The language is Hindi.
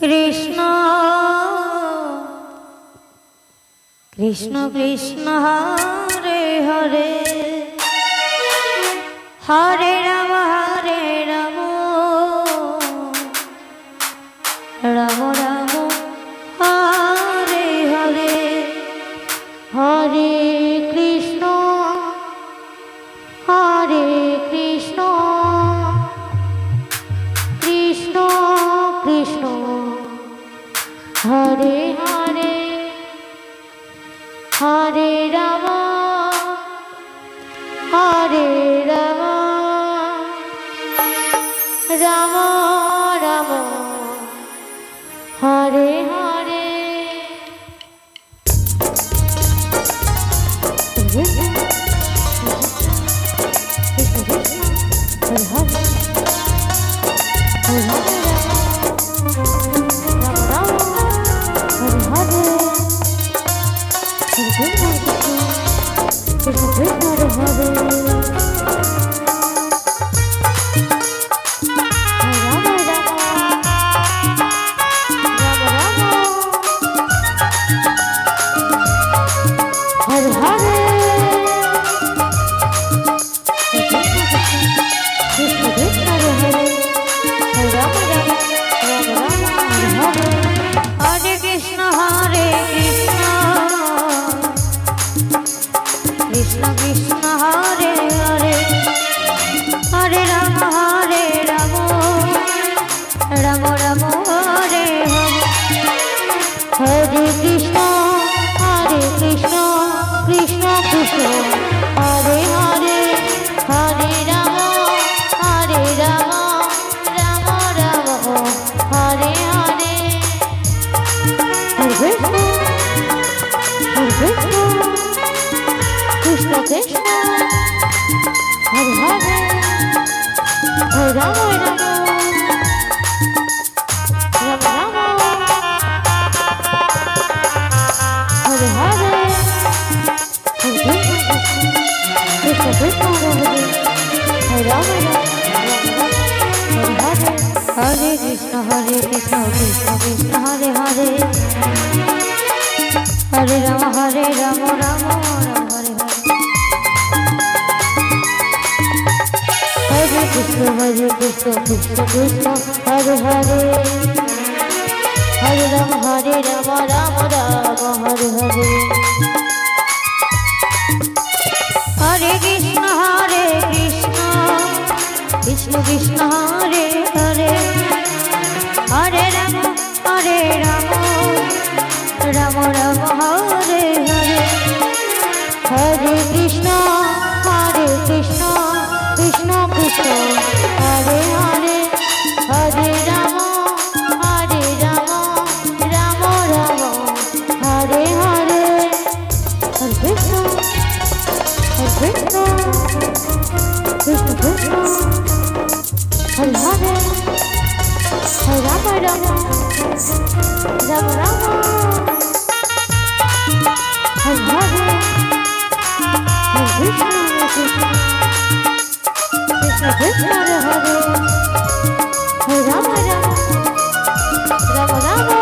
कृष्ण कृष्ण कृष्ण हरे हरे हरे राम राम राम हरे हरे हरे कृष्ण कृष्ण कृष्ण हरे हरे हरे राम राम राम हरे हरे हरे कृष्ण कृष्ण कृष्ण हरे हरे हरे राम राम राम हरे हरे कृष्ण कृष्ण कृष्ण हरे हरे हरे राम राम राम हरे हरे हरे कृष्ण कृष्ण कृष्ण हरे हरे हरे राम राम राम हरे हरे हरे कृष्ण कृष्ण कृष्ण हरे हरे हरे राम राम राम हरे हरे हरे कृष्ण कृष्ण कृष्ण हरे हरे हरे राम राम राम हरे हरे हरे कृष्ण कृष्ण कृष्ण हरे हरे हरे राम राम राम